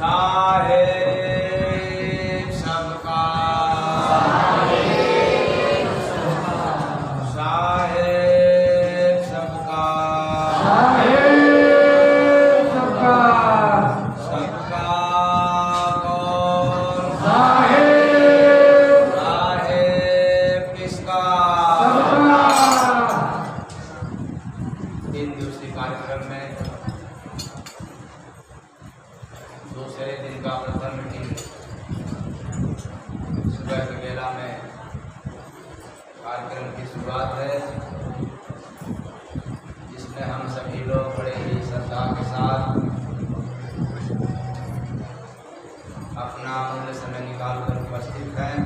साहेब सबका साहेब सबका सबका कौन साहेब किसका तीन दिवसीय कार्यक्रम में दूसरे दिन का प्रथम मीटिंग सुबह के बेला में कार्यक्रम की शुरुआत है, जिसमें हम सभी लोग बड़े ही श्रद्धा के साथ अपना अमूल्य समय निकालकर उपस्थित हैं।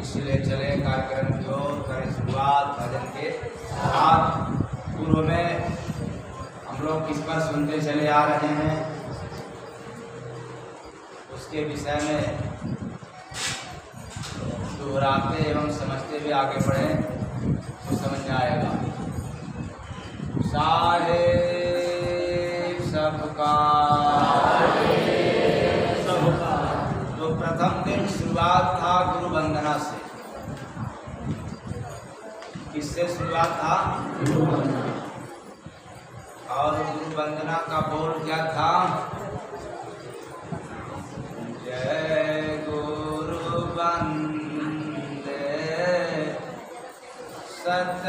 इसलिए चले कार्यक्रम की ओर करें शुरुआत भजन के साथ। पूर्व में हम लोग किस पर सुनते चले आ रहे हैं उसके विषय में दोहराते एवं समझते हुए आगे बढ़े तो समझ में आएगा। साहेब सबका तो प्रथम दिन शुरुआत था गुरु वंदना से। किससे शुरुआत था? और गुरु वंदना का बोल क्या था? जय गुरु वंदे सतगुरुदेवम,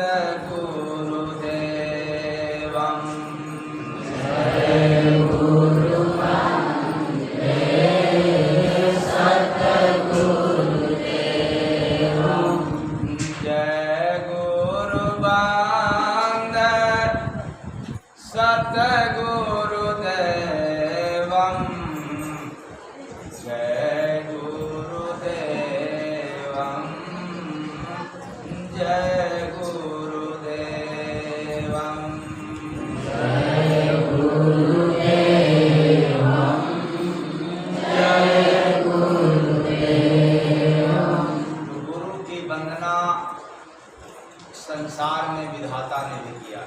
जय गुरु वंदे सतगुरुदेवम, जय गुरु वंदे सतगुरुदेवम, जय गुरुदेवम, जय गुरुदेवम, जय गुरुदेवम, जय गुरुदेवम। गुरु की वंदना संसार में विधाता ने भी किया।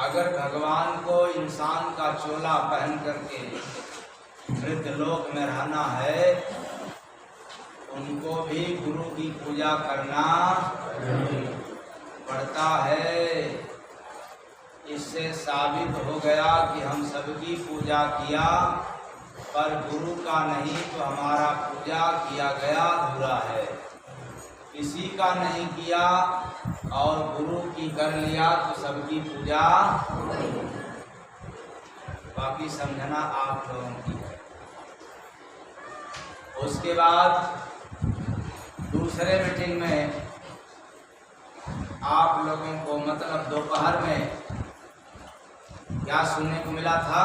अगर भगवान को इंसान का चोला पहन करके मृत्यलोक में रहना है, उनको भी गुरु की पूजा करना पड़ता है। इससे साबित हो गया कि हम सबकी पूजा किया, पर गुरु का नहीं तो हमारा पूजा किया गया अधूरा है। किसी का नहीं किया और गुरु की कर लिया तो सबकी पूजा, बाकी समझना आप लोगों की है। उसके बाद दूसरे मीटिंग में आप लोगों को मतलब दोपहर में क्या सुनने को मिला था?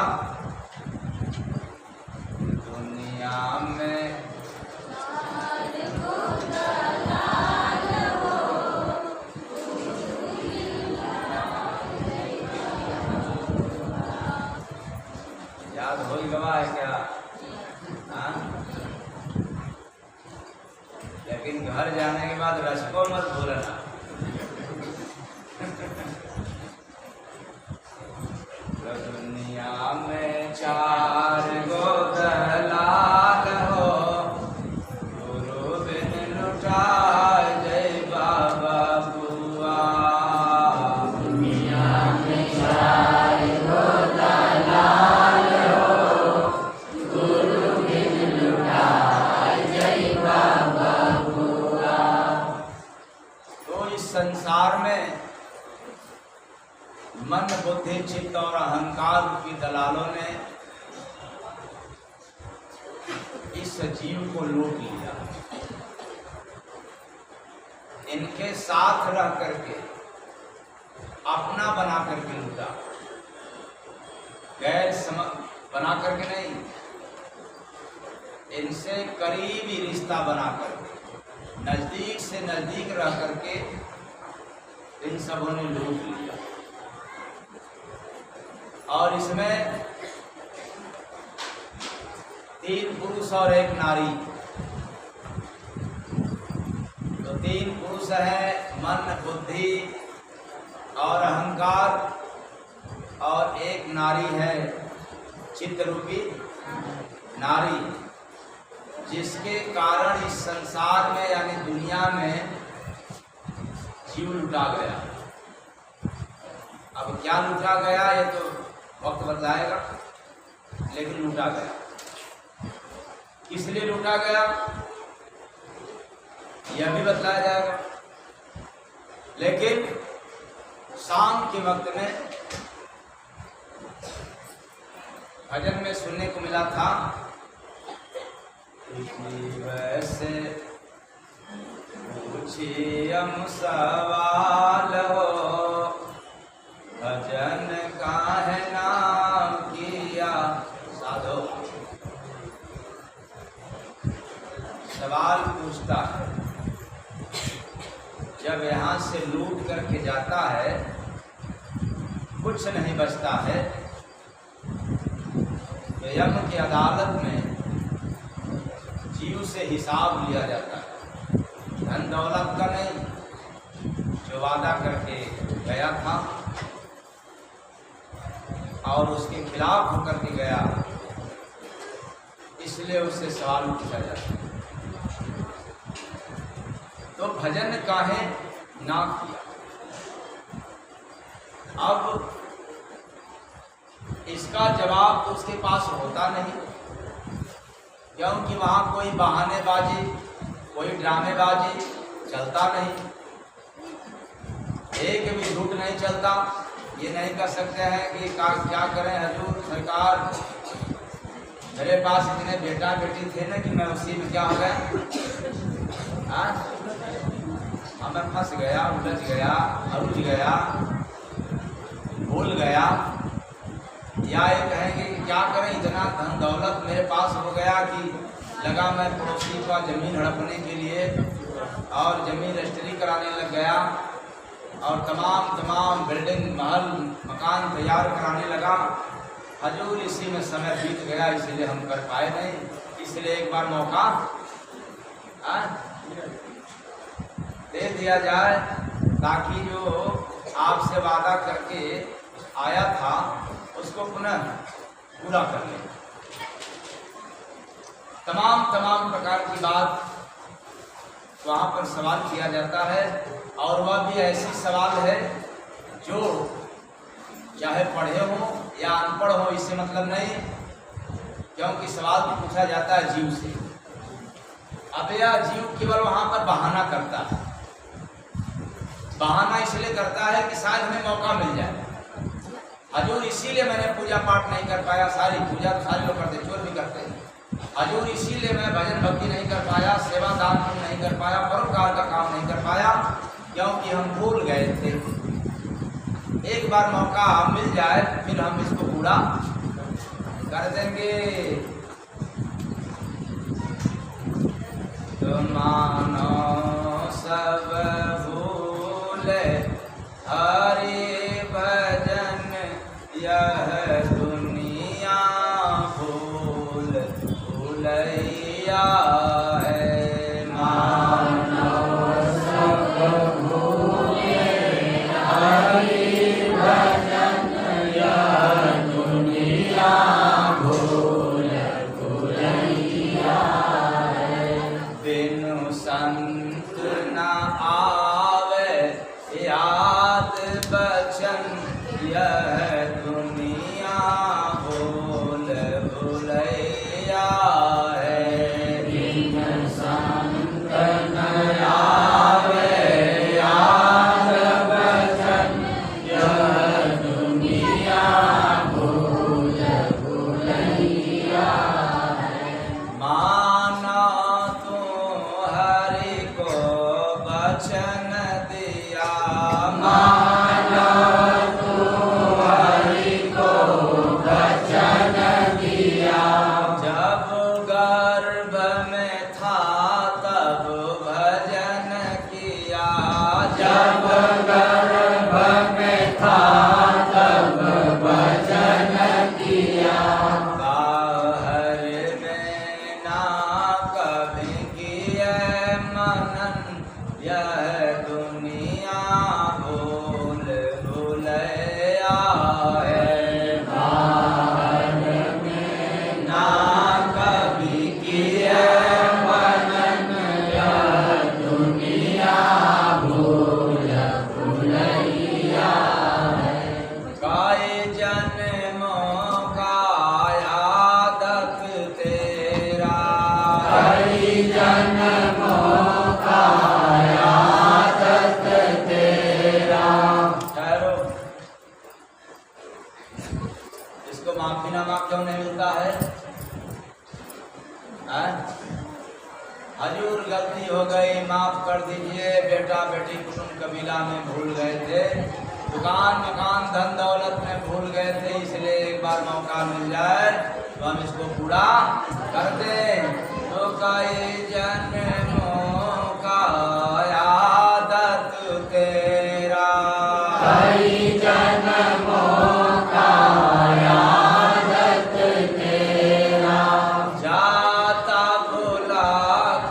दुनिया में याद हो ही गवा है क्या? हाँ? लेकिन घर जाने के बाद रसको मत भूलना। दुनिया में चार गो दलाल हो, गुरु बिन लुटा जय बाबा बुआ। दुनिया में चार गो दलाल हो, गुरु बिन लुटा जय बाबा बुआ। तो इस संसार में मन, बुद्धि, चित्त और अहंकार की दलालों ने इस जीव को लूट लिया। इनके साथ रह करके अपना बना करके लूटा, गैर बना करके नहीं, इनसे करीबी रिश्ता बना करके, नजदीक से नजदीक रह करके इन सबों ने लूट लिया। और इसमें 3 पुरुष और 1 नारी। तो 3 पुरुष है मन, बुद्धि और अहंकार, और एक नारी है चित्त रूपी नारी, जिसके कारण इस संसार में यानी दुनिया में जीव लुटा गया। अब क्या लुटा गया ये तो वक्त बताएगा, लेकिन लूटा गया। किस लिए लूटा गया यह भी बताया जाएगा। लेकिन शाम के वक्त में भजन में सुनने को मिला था, वैसे पूछियम सवाल हो, भजन काहे नाम किया साधो। सवाल पूछता है, जब यहाँ से लूट करके जाता है कुछ नहीं बचता है, तो यम की अदालत में जीव से हिसाब लिया जाता है। धन दौलत का नहीं, जो वादा करके गया था और उसके खिलाफ होकर के गया, इसलिए उससे सवाल पूछा जाता है। तो भजन काहे ना किया। अब इसका जवाब तो उसके पास होता नहीं, क्योंकि वहाँ कोई बहानेबाजी, कोई ड्रामेबाजी चलता नहीं, एक भी झूठ नहीं चलता। ये नहीं कर सकते हैं कि क्या करें हजूर सरकार, मेरे पास इतने बेटा बेटी थे ना कि मैं उसी में क्या हो गया, मैं फंस गया, उलझ गया, अरुझ गया, भूल गया। या ये कहेंगे कि क्या करें, इतना धन दौलत मेरे पास हो गया कि लगा मैं पड़ोसी का जमीन हड़पने के लिए और जमीन रजिस्ट्री कराने लग गया और तमाम बिल्डिंग महल मकान तैयार कराने लगा। हजूर इसी में समय बीत गया, इसलिए हम कर पाए नहीं। इसलिए एक बार मौका दे दिया जाए, ताकि जो आपसे वादा करके आया था उसको पुनः पूरा कर ले। तमाम प्रकार की बात वहाँ पर सवाल किया जाता है, और वह भी ऐसी सवाल है जो चाहे पढ़े हो या अनपढ़ हो, इससे मतलब नहीं, क्योंकि सवाल तो पूछा जाता है जीव से। अब यह जीव केवल वहाँ पर बहाना करता है। बहाना इसलिए करता है कि शायद हमें मौका मिल जाए। हजूर इसीलिए मैंने पूजा पाठ नहीं कर पाया, सारी पूजा तो सारे लोग करते, चोर भी करते हैं। हजूर इसीलिए मैं भजन भक्ति नहीं कर पाया, सेवा दान नहीं कर पाया, परोपकार का काम नहीं कर पाया, क्योंकि हम भूल गए थे। एक बार मौका मिल जाए फिर हम इसको पूरा कर देंगे। तो मानो सब भूले हरि भजन, यह दुनिया भूल भूलैया है। मानो सब भूले हरि भजन, यह दुनिया भूल भूलैया है। बिनु संत न आवे याद बचन, यह दुनिया भूल भूलैया है। बिनु संत न आवे याद बचन, यह दुनिया भूल भूलैया है। माना तू हरि को बचन दिया, माना तू हरि माफीनामा क्यों नहीं मिलता है? हजूर गलती हो गई, माफ कर दीजिए, बेटा बेटी कुटुंब कबीला में भूल गए थे, दुकान मकान धन दौलत में भूल गए थे, इसलिए एक बार मौका मिल जाए तो हम इसको पूरा कर दें। तो कई जन्मों का आदत तेरा, कई जन्मों का आदत तेरा, जाता भुला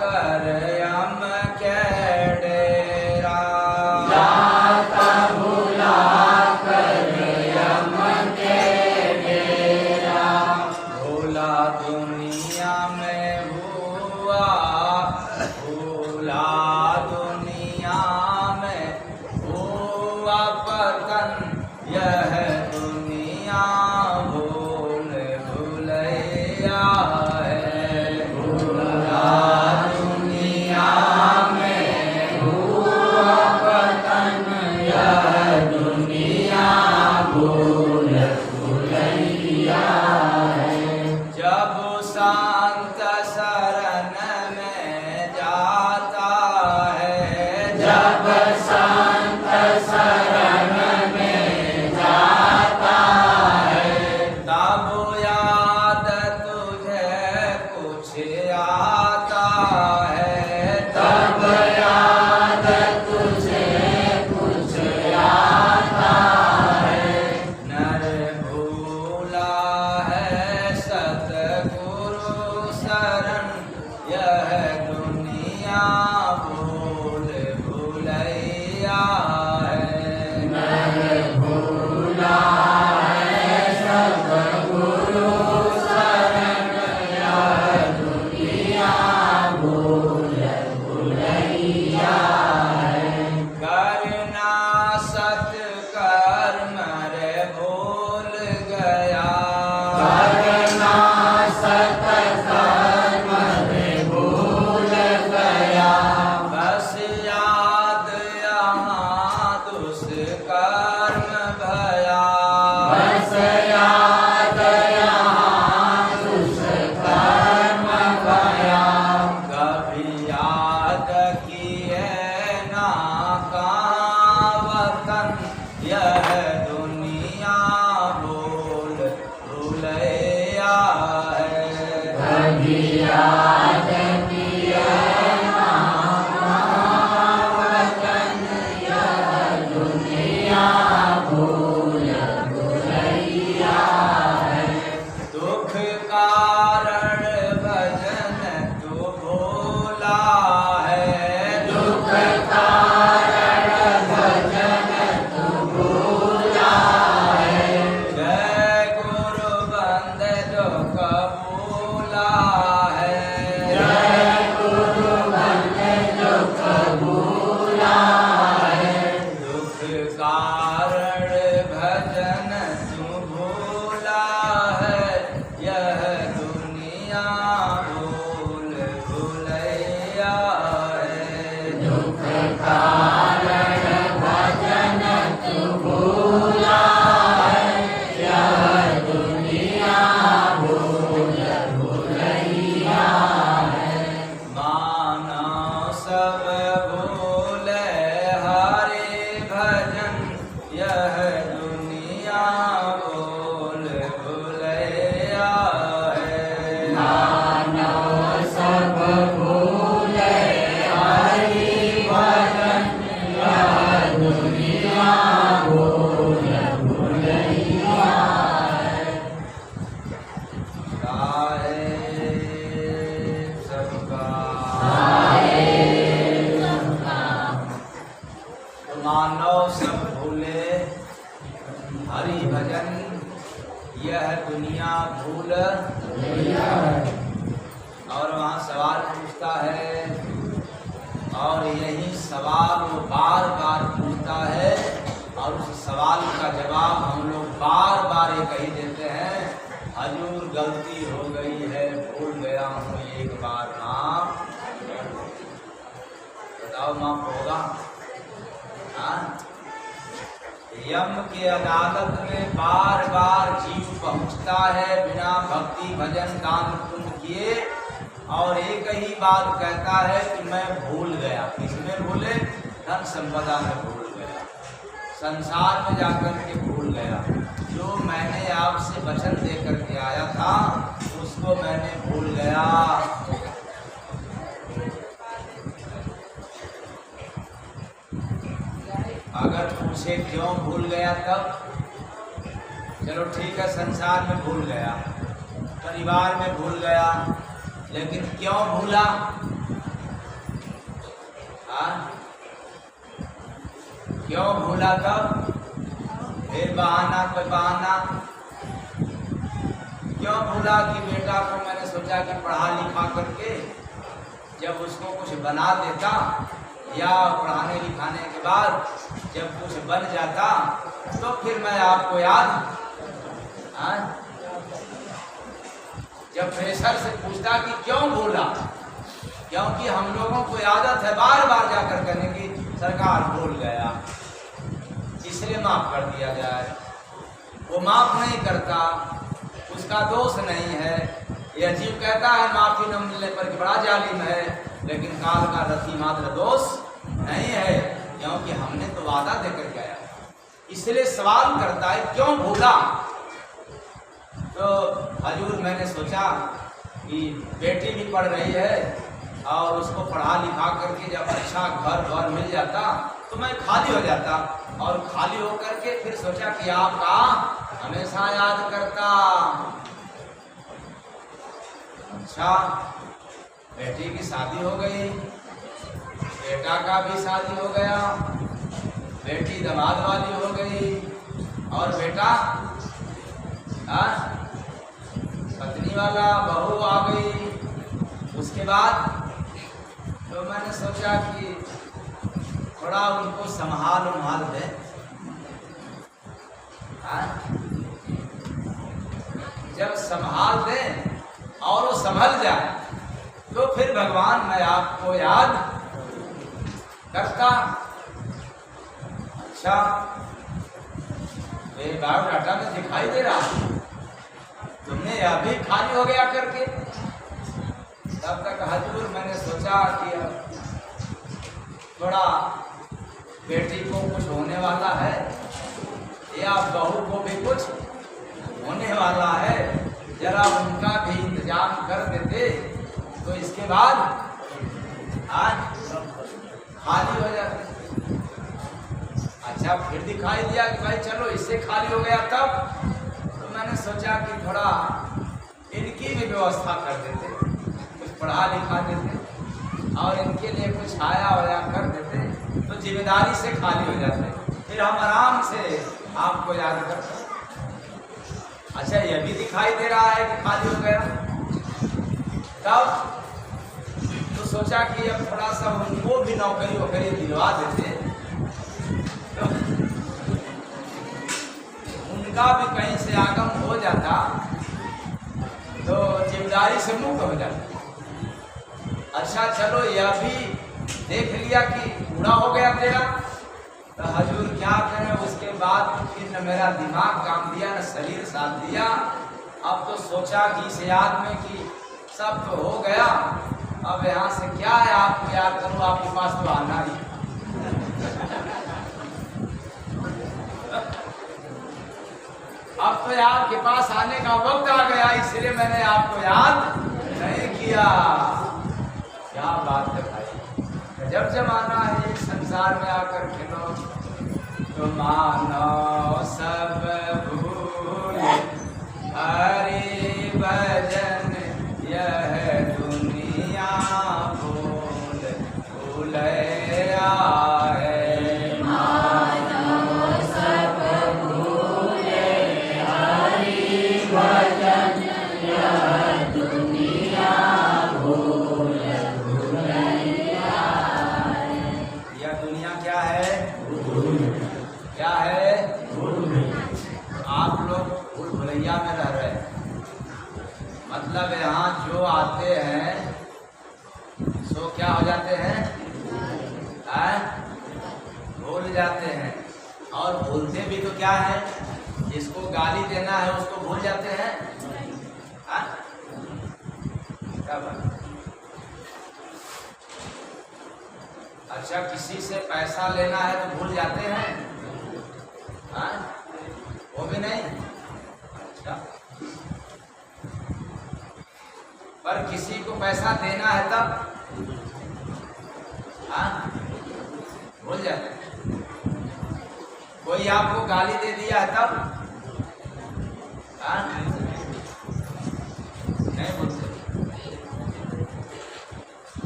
कर हम के डेरा, जाता भुला कर हम के डेरा, भोला दुनिया में हुआ, भोला दुनिया में हुआ पतन, यह दुनिया भूल भुलैया है, भोला दुनिया में हुआ पतन, यह दुनिया भूल भुलैया है। जब शांत शरण में जाता है, जब शांत शरण में जाता है, तब याद तुझे कुछ आता है, तब याद तुझे कुछ आता है। नर भूला है सतगुरु शरण, यह दुनिया भूल भुलैया है। नर भूला है सतगुरु शरण, यह दुनिया भूल भुलैया है। करना सत्कर्म रे भूल गया, करना सत्कर्म रे भूल गया, बस याद यहाँ दुष्कर्म भया, बस याद यहाँ दुष्कर्म भया। कभी याद किए ना कावतन, यह दुनिया भूल भुलैया है। कभी याद किए ना कावतन, यह दुनिया भूल भुलैया है। दुख कारण भजन तू भूला है, दुख कारण भजन तू भूला है। जय गुरु बंद जो कबूला है, जय गुरु बंद जो कबूला है। दुख कारण भजन तू भूला है, यह दुनिया भूल भुलैया है। दुख कारण भजन तू भूला है, यह दुनिया भूल भुलैया है। मानव सब भूले हरि भजन, यह दुनिया भूल भुलैया है। मानव सब भूले हरि भजन, यह दुनिया भूल भुलैया है। गाए सबका, तो मानव सब भूले हरि भजन, यह दुनिया भूल भुलैया है। और वहाँ सवाल पूछता है, और यही सवाल वो बार बार पूछता है, और उस सवाल का जवाब हम लोग बार बार एक ही देते हैं, हजूर गलती हो गई है, भूल गया हूँ, एक बार माफ कर दो। बताओ माफ होगा? हाँ, यम के अदालत में बार बार जीव पहुंचता है बिना भक्ति भजन दान पुण्य किए, और एक ही बात कहता है कि मैं भूल गया। किसमें भूले? धन संपदा में भूल गया, संसार में जाकर के भूल गया। जो मैंने आपसे वचन दे करके आया था उसको मैंने भूल गया। अगर पूछे क्यों भूल गया, तब चलो ठीक है, संसार में भूल गया, परिवार में भूल गया, लेकिन क्यों भूला? क्यों भूला? तब फिर बहाना पे बहाना। क्यों भूला? कि बेटा को मैंने सोचा कि पढ़ा लिखा करके जब उसको कुछ बना देता, या पढ़ाने लिखाने के बाद जब कुछ बन जाता तो फिर मैं आपको याद, जब प्रेशर से पूछता कि क्यों भूला, क्योंकि हम लोगों को आदत है बार बार जाकर कहने की सरकार भूल गया, इसलिए माफ कर दिया जाए। वो माफ नहीं करता, उसका दोष नहीं है। यह जीव कहता है माफी न मिलने पर कि बड़ा जालिम है, लेकिन काल का रति मात्र दोष नहीं है, क्योंकि हमने तो वादा देकर गया। इसलिए सवाल करता है क्यों भूला। तो हजूर मैंने सोचा कि बेटी भी पढ़ रही है और उसको पढ़ा लिखा करके जब अच्छा घर वर मिल जाता तो मैं खाली हो जाता, और खाली होकर के फिर सोचा कि आपका हमेशा याद करता। अच्छा, बेटी की शादी हो गई, बेटा का भी शादी हो गया, बेटी दामाद वाली हो गई, और बेटा पत्नी वाला बहू आ गई। उसके बाद तो मैंने सोचा कि थोड़ा उनको संभाल दे। जब संभाल दे और वो संभल जाए तो फिर भगवान मैं आपको याद करता। अच्छा, ये बायोडाटा में दिखाई दे रहा, तुमने यह भी खाली हो गया करके। तब तक हजूर मैंने सोचा कि थोड़ा बेटी को कुछ होने वाला है या बहू को भी कुछ होने वाला है, जरा उनका भी इंतजाम कर देते तो इसके बाद आज खाली हो जाते। अच्छा, फिर दिखाई दिया कि भाई चलो इससे खाली हो गया, तब तो मैंने सोचा कि थोड़ा इनकी भी व्यवस्था कर देते, कुछ पढ़ा लिखा देते और इनके लिए कुछ आया वाया कर देते तो जिम्मेदारी से खाली हो जाते, फिर हम आराम से आपको याद करते। अच्छा, यह भी दिखाई दे रहा है कि खाली हो गया, तब तो सोचा कि अब थोड़ा सा उनको भी नौकरी वोकरी दिलवा देते तो उनका भी कहीं से आगम हो जाता तो जिम्मेदारी से मुक्त हो जाता। अच्छा चलो, यह भी देख लिया कि पूरा हो गया तेरा, तो हजूर क्या करें। उसके बाद फिर न मेरा दिमाग काम दिया न शरीर साथ दिया। अब तो सोचा कि इस याद में कि सब तो हो गया, अब यहाँ से क्या है आपको याद करूँ, आपके पास तो आना ही। अब तो आपके पास आने का वक्त आ गया, इसलिए मैंने आपको याद नहीं किया। क्या बात है भाई, जब जमाना है संसार में आकर खेलो तो मानो सब भूल हरि भजन, यह दुनिया भूल भूल आए। मानो सब भूल हरि भजन, यह दुनिया भूल भूल आए। यह दुनिया क्या है? क्या है? आप लोग भूल भुलैया में रह रहे हैं। मतलब यहाँ जो आते हैं सो क्या हो जाते हैं? भूल जाते हैं। और भूलते भी तो क्या है, जिसको गाली देना है उसको भूल जाते हैं। हाँ? क्या बात? अच्छा, किसी से पैसा लेना है तो भूल जाते हैं? हाँ? वो भी नहीं। अच्छा, पर किसी को पैसा देना है तब भूल जाते हैं। कोई आपको गाली दे दिया है तब नहीं भूलते,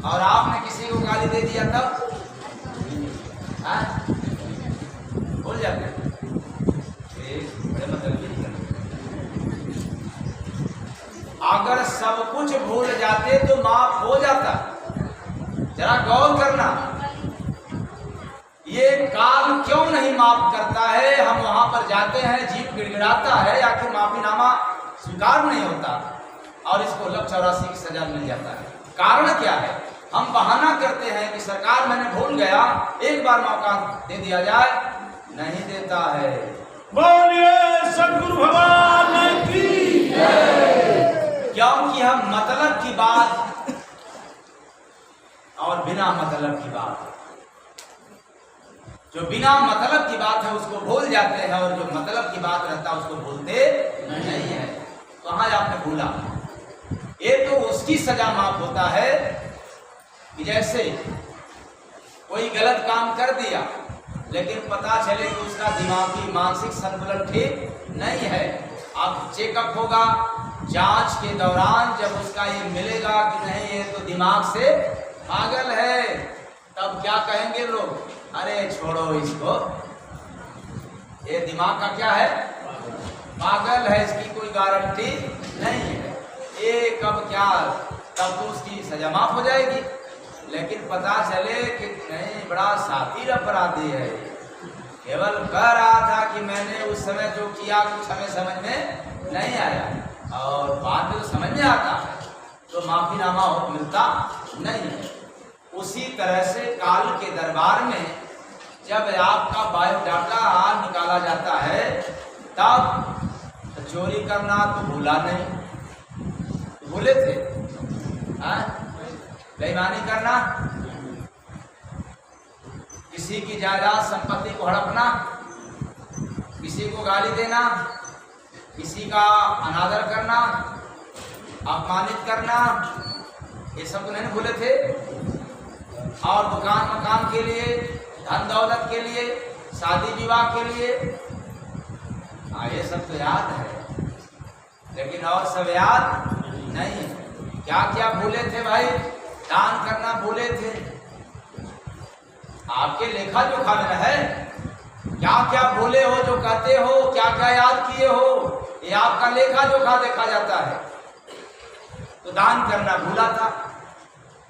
और आपने किसी को गाली दे दिया तब भूल जाते हैं। बड़े मतलब अगर सब कुछ भूल जाते तो माफ हो जाता। जरा गौर करना, ये काल क्यों नहीं माफ करता है? हम वहां पर जाते हैं, जीव गिड़गिड़ाता है, आखिर माफीनामा स्वीकार नहीं होता और इसको लख 84 की सजा मिल जाता है। कारण क्या है? हम बहाना करते हैं कि सरकार मैंने भूल गया, एक बार मौका दे दिया जाए, नहीं देता है। बोलिए सद्गुरु भगवान की जय। क्योंकि हम मतलब की बात और बिना मतलब की बात, जो बिना मतलब की बात है उसको भूल जाते हैं, और जो मतलब की बात रहता है उसको भूलते नहीं है। कहाँ आपने भूला? ये तो उसकी सजा माफ होता है कि जैसे कोई गलत काम कर दिया लेकिन पता चले कि उसका दिमागी मानसिक संतुलन ठीक नहीं है। अब चेकअप होगा, जांच के दौरान जब उसका ये मिलेगा कि नहीं ये तो दिमाग से पागल है, तब क्या कहेंगे लोग? अरे छोड़ो इसको, ये दिमाग का क्या है, पागल है, इसकी कोई गारंटी नहीं है, ये कब क्या, तब तो उसकी सजा माफ हो जाएगी। लेकिन पता चले कि नहीं बड़ा साथी अपराधी है, केवल कह रहा था कि मैंने उस समय जो किया कुछ हमें समझ में नहीं आया, और बाद में तो समझ में आता है तो माफीनामा मिलता नहीं है। उसी तरह से काल के दरबार में जब आपका बायोडाटा निकाला जाता है तब चोरी करना तो भूला नहीं, भूले थे, बेईमानी करना, किसी की जायदाद संपत्ति को हड़पना, किसी को गाली देना, किसी का अनादर करना, अपमानित करना, ये सब तो नहीं भूले थे। और दुकान मकान के लिए, धन दौलत के लिए, शादी विवाह के लिए, ये सब तो याद है, लेकिन और सब याद नहीं। क्या क्या भूले थे भाई? दान करना भूले थे, आपके लेखा जोखा में है। क्या क्या भूले हो जो कहते हो, क्या क्या याद किए हो, ये आपका लेखा जोखा देखा जाता है। तो दान करना भूला था,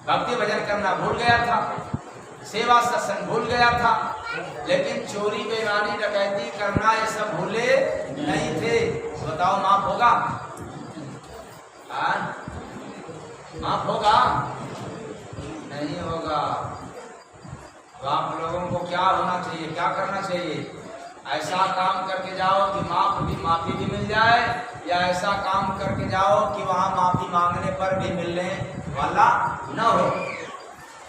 भक्ति भजन करना भूल गया था, सेवा सत्संग भूल गया था, लेकिन चोरी बेईमानी डकैती करना ये सब भूले नहीं थे। बताओ माफ होगा? माफ होगा? नहीं होगा। तो आप लोगों को क्या होना चाहिए, क्या करना चाहिए? ऐसा काम करके जाओ कि माफी भी मिल जाए, या ऐसा काम करके जाओ कि वहां माफी मांगने पर भी मिलने वाला न हो।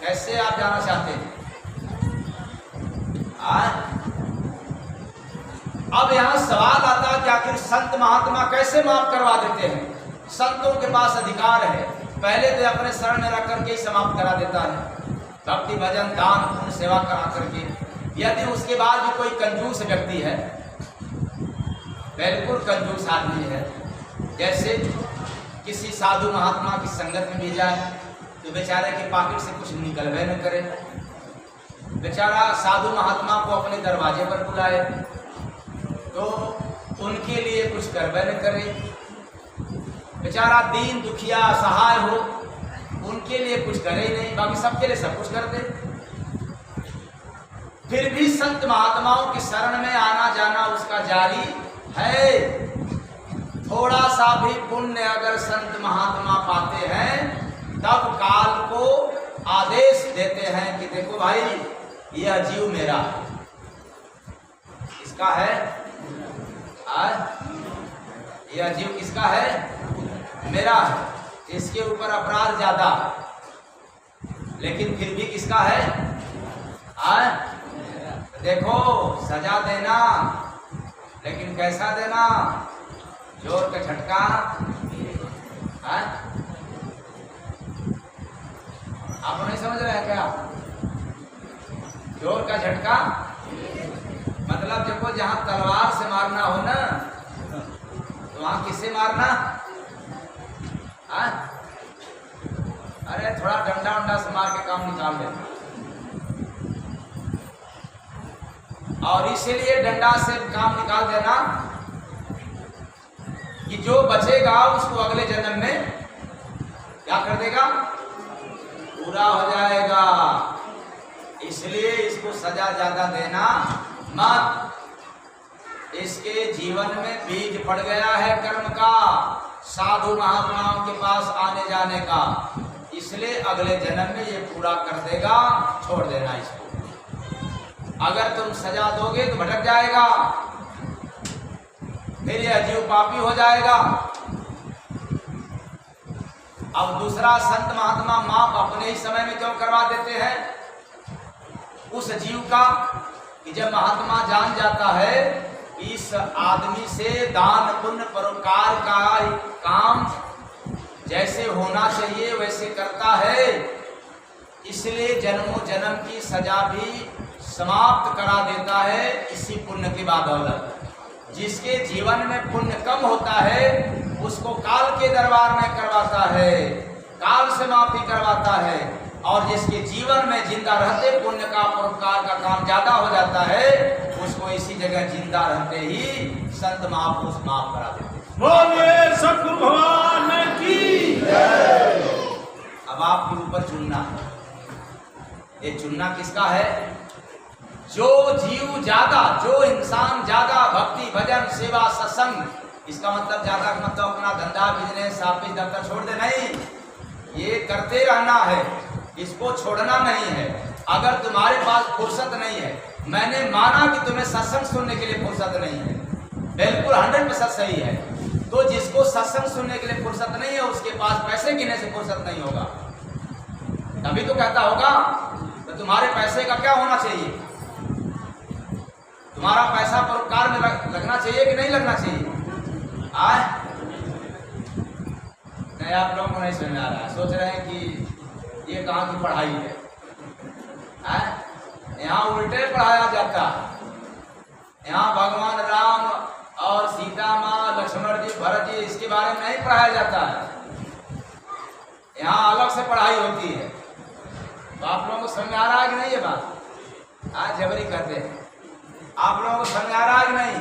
कैसे आप जाना चाहते हैं? अब यहाँ सवाल आता है कि आखिर संत महात्मा कैसे माफ करवा देते हैं? संतों के पास अधिकार है, पहले तो अपने शरण में रख करके ही समाप्त करा देता है, भक्ति भजन दान पुण्य सेवा करा करके। यदि उसके बाद भी कोई कंजूस व्यक्ति है, बिल्कुल कंजूस आदमी है, जैसे किसी साधु महात्मा की संगत में भी जाए तो बेचारे के पॉकेट से कुछ निकलवे न करे, बेचारा साधु महात्मा को अपने दरवाजे पर बुलाए तो उनके लिए कुछ करवे न करे, बेचारा दीन दुखिया असहाय हो उनके लिए कुछ करे ही नहीं, बाकी सबके लिए सब कुछ कर दे। फिर भी संत महात्माओं की शरण में आना जाना उसका जारी है। थोड़ा सा भी पुण्य अगर संत महात्मा पाते हैं तब काल को आदेश देते हैं कि देखो भाई यह जीव मेरा है, किसका है? यह जीव किसका है? मेरा है। इसके ऊपर अपराध ज्यादा, लेकिन फिर भी किसका है? देखो, सजा देना, लेकिन कैसा देना? जोर का झटका। आप नहीं समझ रहे हैं क्या? जोर का झटका मतलब देखो, जहां तलवार से मारना हो ना, तो वहां किससे मारना? अरे थोड़ा डंडा उंडा से मार के काम निकाल लेना। और इसीलिए डंडा से काम निकाल देना कि जो बचेगा उसको अगले जन्म में क्या कर देगा? पूरा हो जाएगा। इसलिए इसको सजा ज्यादा देना मत। इसके जीवन में बीज पड़ गया है कर्म का, साधु महात्माओं के पास आने जाने का, इसलिए अगले जन्म में ये पूरा कर देगा। छोड़ देना इसको। अगर तुम सजा दोगे तो भटक जाएगा, फिर यह जीव पापी हो जाएगा। अब दूसरा, संत महात्मा माप अपने ही समय में क्यों करवा देते हैं उस जीव का, कि जब महात्मा जान जाता है इस आदमी से दान पुण्य परोपकार का काम जैसे होना चाहिए वैसे करता है, इसलिए जन्मों जन्म की सजा भी समाप्त करा देता है इसी पुण्य की बदौलत। जिसके जीवन में पुण्य कम होता है उसको काल के दरबार में करवाता है, काल से माफी करवाता है, और जिसके जीवन में जिंदा रहते पुण्य का परोपकार का काम ज्यादा हो जाता है उसको इसी जगह जिंदा रहते ही संत महापुरुष माफ करा देते। बोलिए सद्गुरु भगवान की जय। अब आपके ऊपर चुनना है। ये चुनना किसका है? जो जीव ज्यादा, जो इंसान ज्यादा भक्ति भजन सेवा सत्संग, इसका मतलब ज्यादा मतलब अपना धंधा बिजनेस ऑफिस दफ्तर छोड़ दे, नहीं, ये करते रहना है, इसको छोड़ना नहीं है। अगर तुम्हारे पास फुर्सत नहीं है, मैंने माना कि तुम्हें सत्संग सुनने के लिए फुर्सत नहीं है, बिल्कुल 100% सही है, तो जिसको सत्संग सुनने के लिए फुर्सत नहीं है उसके पास पैसे गिनने से फुर्सत नहीं होगा, तभी तो कहता होगा। तो तुम्हारे पैसे का क्या होना चाहिए? तुम्हारा पैसा परोपकार में लगना चाहिए कि नहीं लगना चाहिए? नहीं, आप लोगों को नहीं समझ आ रहा है, सोच रहे हैं कि ये कहाँ की पढ़ाई है? यहाँ उल्टे पढ़ाया जाता है। यहाँ भगवान राम और सीता माँ, लक्ष्मण जी, भरत जी, इसके बारे में नहीं पढ़ाया जाता है। यहाँ अलग से पढ़ाई होती है। तो आप लोगों को समझ आ रहा है कि नहीं ये बात? जबरी कहते हैं। आप लोगों को समझ आ रहा है कि नहीं?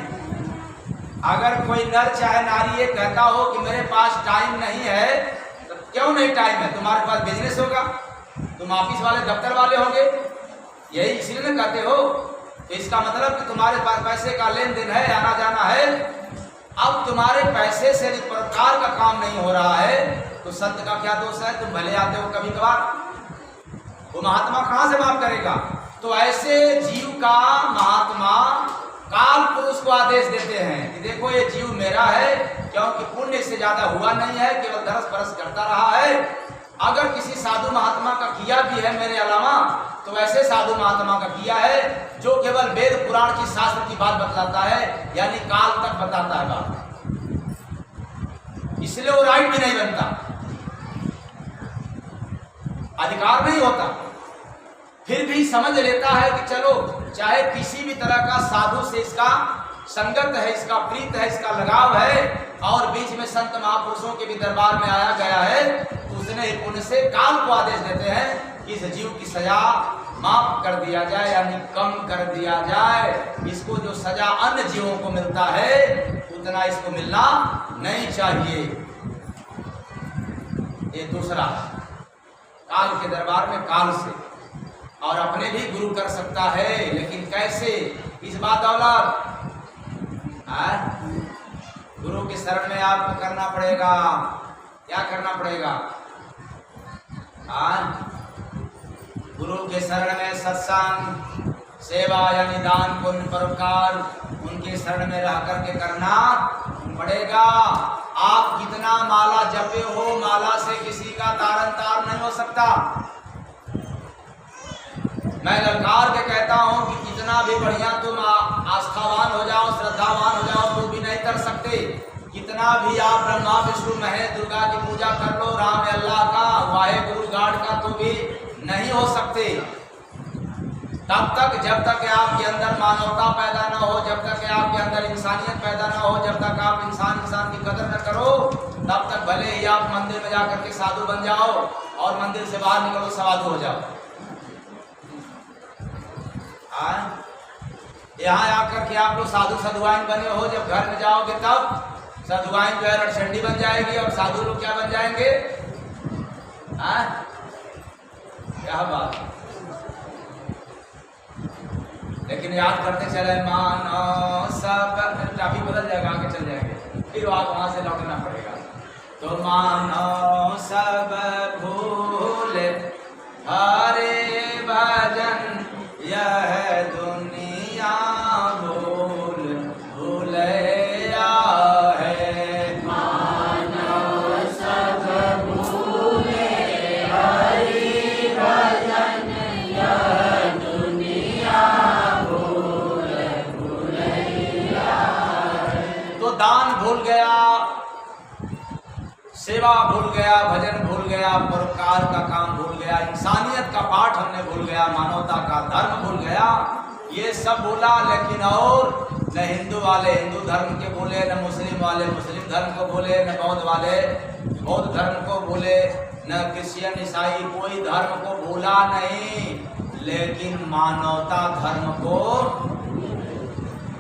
अगर कोई नर चाहे नारी ये कहता हो कि मेरे पास टाइम नहीं है, तो क्यों नहीं टाइम है? तुम्हारे पास बिजनेस होगा, तुम ऑफिस वाले दफ्तर वाले होंगे, यही इसलिए न कहते हो। तो इसका मतलब कि तुम्हारे पास पैसे का लेन देन है, आना जाना है। अब तुम्हारे पैसे से परोपकार का काम नहीं हो रहा है तो संत का क्या दोष है? तुम भले आते हो कभी कभार, वो महात्मा कहाँ से माफ करेगा? तो ऐसे जीव का महात्मा काल पुरुष को आदेश देते हैं कि देखो ये जीव मेरा है, क्योंकि पुण्य से ज्यादा हुआ नहीं है, केवल दरस परस करता रहा है। अगर किसी साधु महात्मा का किया भी है मेरे अलावा, तो वैसे साधु महात्मा का किया है जो केवल वेद पुराण की शास्त्र की बात बतलाता है, यानी काल तक बताता है बात, इसलिए वो राइट भी नहीं बनता, अधिकार नहीं होता। फिर भी समझ लेता है कि चलो चाहे किसी भी तरह का साधु से इसका संगत है, इसका प्रीत है, इसका लगाव है, और बीच में संत महापुरुषों के भी दरबार में आया गया है, तो उसने पुण्य से काल को आदेश देते हैं कि इस जीव की सजा माफ कर दिया जाए, यानी कम कर दिया जाए। इसको जो सजा अन्य जीवों को मिलता है उतना इसको मिलना नहीं चाहिए। ये दूसरा, काल के दरबार में काल से, और अपने भी गुरु कर सकता है, लेकिन कैसे? इस बदौलत गुरु के शरण में आपको करना पड़ेगा। क्या करना पड़ेगा? गुरु के शरण में सत्संग, सेवा यानी दान पुण्य परोपकार, उनके शरण में रह करके करना पड़ेगा। आप कितना माला जपे हो, माला से किसी का तारन तार नहीं हो सकता। मैं ललकार के कहता हूं कि कितना भी बढ़िया तुम आस्थावान हो जाओ, श्रद्धावान हो जाओ, तो भी नहीं कर सकते। कितना भी आप ब्रह्मा विष्णु महेश दुर्गा की पूजा कर लो, राम अल्लाह का, वाहे गुरु गाड का, तो भी नहीं हो सकते। तब तक जब तक आपके अंदर मानवता पैदा ना हो, जब तक आपके अंदर इंसानियत पैदा ना हो, जब तक आप इंसान की कदर न करो, तब तक भले ही आप मंदिर में जाकर के साधु बन जाओ और मंदिर से बाहर निकलो साधु हो जाओ। यहाँ आकर के आप लोग साधु साधुआइन बने हो, जब घर में जाओगे तब साधुआइन जो है रटचंडी बन जाएगी और साधु लोग क्या बन जाएंगे? क्या बात। लेकिन याद करते चले मानो सब, काफी बदल जाएगा, आगे चल जाएंगे, फिर आप वहां से लौटना पड़ेगा। तो मानो सब भूल हरे भजन, यह दुनिया भूल भूलैया है। मानो सब भूले हरि भजन, यह दुनिया भूल भूलैया है। तो दान भूल गया, सेवा भूल गया, भजन भूल गया, परोपकार का काम भूल गया, इंसानियत का पाठ हमने भूल गया, मानवता का धर्म भूल गया, ये सब भूला। लेकिन और न हिंदू वाले हिंदू धर्म के भूले, न मुस्लिम वाले मुस्लिम धर्म को भूले, न बौद्ध वाले बौद्ध धर्म को भूले, न क्रिश्चियन ईसाई कोई धर्म को भूला नहीं, लेकिन मानवता धर्म को,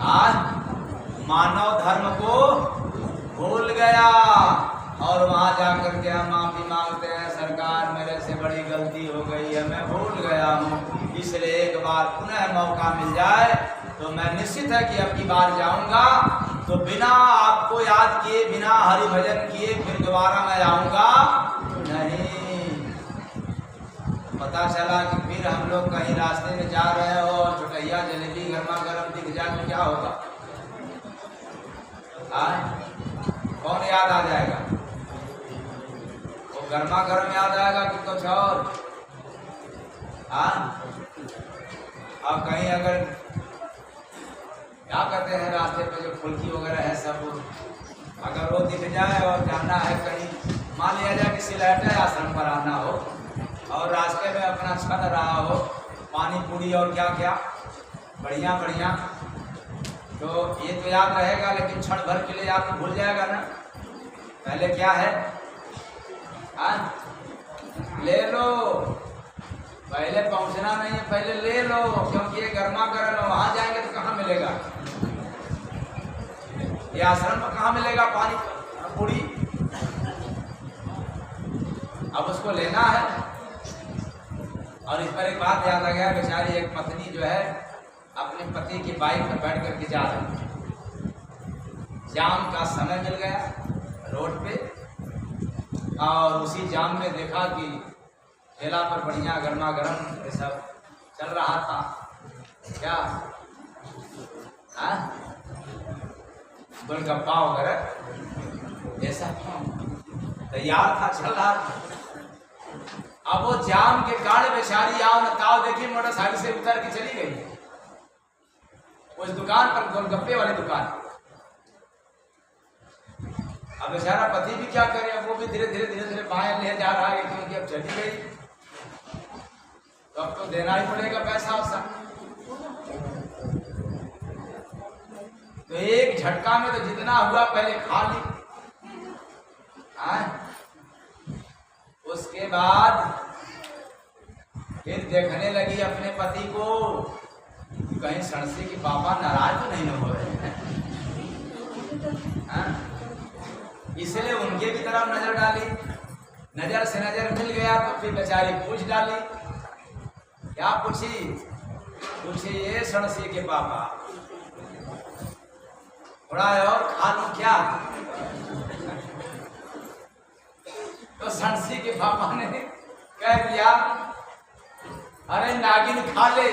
आज मानव धर्म को भूल गया। और वहां जाकर के हम माफी मांगते हैं, सरकार मेरे से बड़ी गलती हो गई है, मैं भूल गया हूँ, इसलिए एक बार पुनः मौका मिल जाए तो मैं निश्चित है कि अब की बार जाऊंगा तो बिना आपको याद किए, बिना हरि भजन किए फिर दोबारा मैं आऊंगा नहीं। पता चला कि फिर हम लोग कहीं रास्ते में जा रहे हो और चुटैया जलेबी गर्मा गर्म दिख जाए तो क्या होगा? कौन याद आ जाएगा? वो गर्मा गर्म याद आएगा कि कुछ और? अब कहीं अगर क्या कहते हैं रास्ते पे जो फुल्की वगैरह है सब, अगर वो दिख जाए और जाना है कहीं, मान लिया जाए कि सिलहटे आश्रम पर आना हो और रास्ते में अपना छन रहा हो, पानी पूरी और क्या क्या बढ़िया बढ़िया, तो ये तो याद रहेगा, लेकिन क्षण भर के लिए याद तो भूल जाएगा ना। पहले क्या है? ले लो, पहले पहुंचना नहीं है, पहले ले लो, क्योंकि ये गर्मा गर्म है, वहां जाएंगे तो कहाँ मिलेगा? ये आश्रम में कहाँ मिलेगा पानी पूरी? अब उसको लेना है। और इस पर एक बात याद आ गया, बेचारी एक पत्नी जो है अपने पति की बाइक पर बैठ करके जा रही है, जाम का समय मिल गया रोड पे, और उसी जाम में देखा कि ठेला पर बढ़िया गर्मा गर्म ये सब चल रहा था। क्या? गोलगप्पा वगैरह ऐसा तैयार था, चल रहा था। अब वो जाम के कारण बेचारी आओ न ताओ देखी, मोटरसाइकिल से उतर के चली गई उस दुकान पर, गोलगप्पे वाली दुकान। अब बेचारा पति भी क्या करे, अब वो भी धीरे धीरे बाएं ले जा रहा है, क्योंकि अब चली गई तो अब तो देना ही पड़ेगा पैसा उसका। तो एक झटका में तो जितना हुआ पहले खा ली, उसके बाद फिर देखने लगी अपने पति को, कहीं सड़सी की पापा नाराज तो नहीं हो रहे हैं, इसलिए उनके भी तरफ नजर डाली, नजर से नजर मिल गया तो फिर बेचारी पूछ डाली। क्या पूछी? पूछी ये सड़सी के पापा थोड़ा और खा लूं क्या? तो सड़सी के पापा ने कह दिया, अरे नागिन खा ले।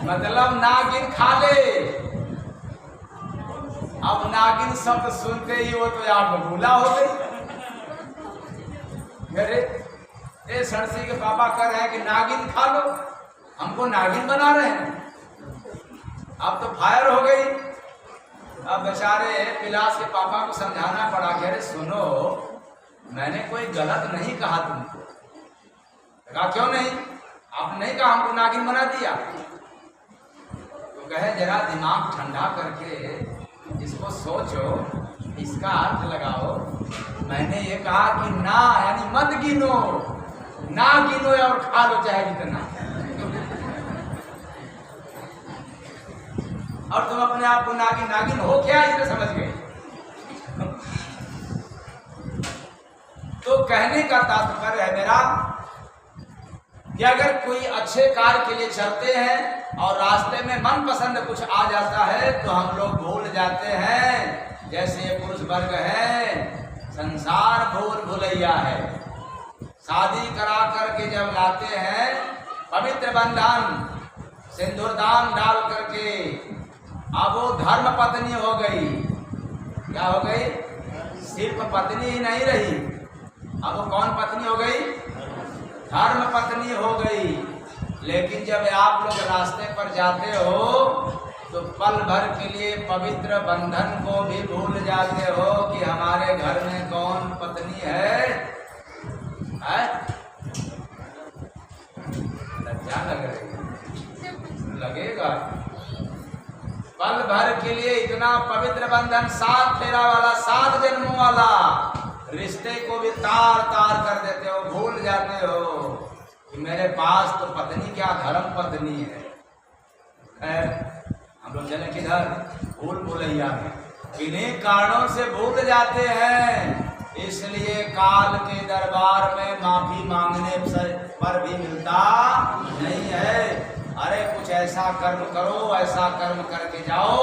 मतलब नागिन खा ले। अब नागिन शब्द सुनते ही वो तो आप भूला हो गई। अरे ये सरसी के पापा कह रहे हैं कि नागिन खा लो, हमको नागिन बना रहे हैं। अब तो फायर हो गई। अब बेचारे पिलास के पापा को समझाना पड़ा कि अरे सुनो, मैंने कोई गलत नहीं कहा तुमको। कहा क्यों नहीं? आपने नहीं कहा हमको नागिन बना दिया। तो कहे जरा दिमाग ठंडा करके इसको सोचो, इसका अर्थ लगाओ। मैंने ये कहा कि ना यानी मत गिनो, ना गिनो और खा लो चाहे जितना। और तुम अपने आप को नागिन नागिन हो क्या इसे समझ गए। तो कहने का तात्पर्य है मेरा कि अगर कोई अच्छे कार्य के लिए चलते हैं और रास्ते में मनपसंद कुछ आ जाता है तो हम लोग भूल जाते हैं। जैसे ये पुरुष वर्ग है, संसार भूल भुलैया है। शादी करा करके जब लाते हैं पवित्र बंधन सिंदूर दान डाल करके, अब वो धर्म पत्नी हो गई। क्या हो गई? सिर्फ पत्नी ही नहीं रही, अब वो कौन पत्नी हो गई? धर्म पत्नी हो गई। लेकिन जब आप लोग रास्ते पर जाते हो तो पल भर के लिए पवित्र बंधन को भी भूल जाते हो कि हमारे घर में कौन पत्नी है? लज्जा लग रही लगेगा। पल भर के लिए इतना पवित्र बंधन, 7 फेरा वाला, 7 जन्मों वाला रिश्ते को भी तार तार कर देते हो, भूल जाते हो कि मेरे पास तो पत्नी क्या धर्म पत्नी है। खैर हम लोग चले किधर? भूल भुलैया में। किन्हीं कारणों से भूल जाते हैं, इसलिए काल के दरबार में माफी मांगने पर भी मिलता नहीं है। अरे कुछ ऐसा कर्म करो, ऐसा कर्म करके जाओ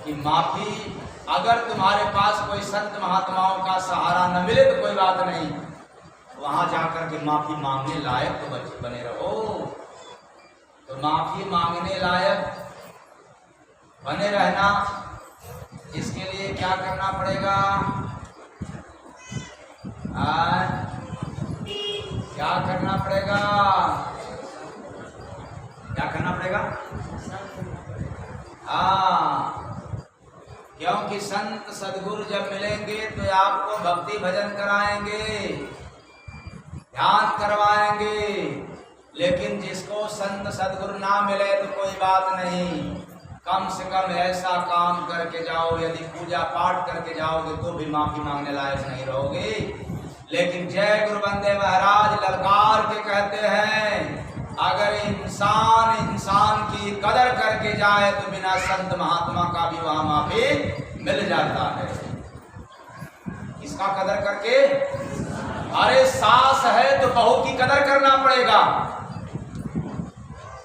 कि माफी, अगर तुम्हारे पास कोई संत महात्माओं का सहारा न मिले तो कोई बात नहीं, वहां जाकर के माफी मांगने लायक तो बच्चे बने रहो। तो माफी मांगने लायक बने रहना, इसके लिए क्या करना पड़ेगा? क्या करना पड़ेगा? क्या करना पड़ेगा? हाँ, क्योंकि संत सदगुरु जब मिलेंगे तो आपको भक्ति भजन कराएंगे, ध्यान करवाएंगे। लेकिन जिसको संत सदगुरु ना मिले तो कोई बात नहीं, कम से कम ऐसा काम करके जाओ, यदि पूजा पाठ करके जाओगे तो भी माफी मांगने लायक नहीं रहोगे। लेकिन जय गुरु बंदे महाराज ललकार के कहते हैं, अगर इंसान की कदर करके जाए तो बिना संत महात्मा का भी वहां माफी मिल जाता है। इसका कदर करके, अरे सास है तो बहू की कदर करना पड़ेगा।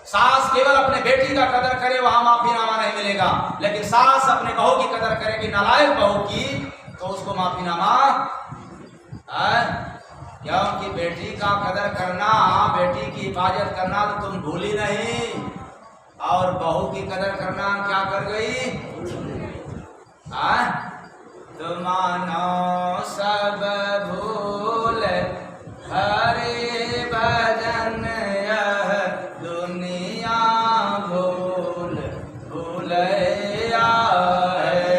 सास केवल अपने बेटी का कदर करे वहां माफीनामा नहीं मिलेगा, लेकिन सास अपने बहू की कदर करेगी, नालायक बहू की, तो उसको माफीनामा। क्योंकि बेटी का कदर करना, बेटी की हिफाजत करना तो तुम भूली नहीं, और बहू की कदर करना क्या कर गई? तुम मानो सब भूल हरि भजन, यह दुनिया भूल भूलैया है।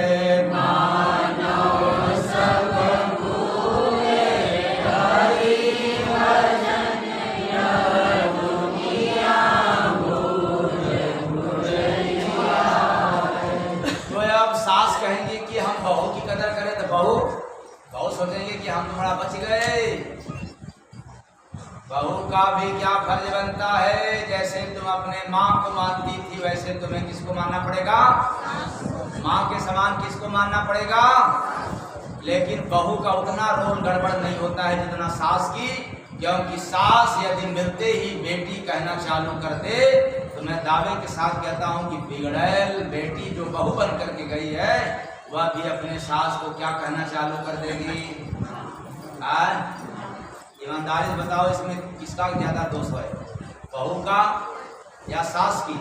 बहू सोचेंगे कि हम तुम्हारा बच गए। बहू का भी क्या फर्ज बनता है, जैसे तुम अपने माँ को मानती थी वैसे तुम्हें किसको मानना पड़ेगा? माँ के समान किसको मानना पड़ेगा? लेकिन बहू का उतना रोल गड़बड़ नहीं होता है जितना सास की, क्योंकि सास यदि मिलते ही बेटी कहना चालू कर दे तो मैं दावे के साथ कहता हूँ कि बिगड़ैल बेटी जो बहू बन करके गई है वह भी अपने सास को क्या कहना चालू कर देगी? ईमानदारी से बताओ, इसमें किसका ज्यादा दोष है, बहू का या सास की?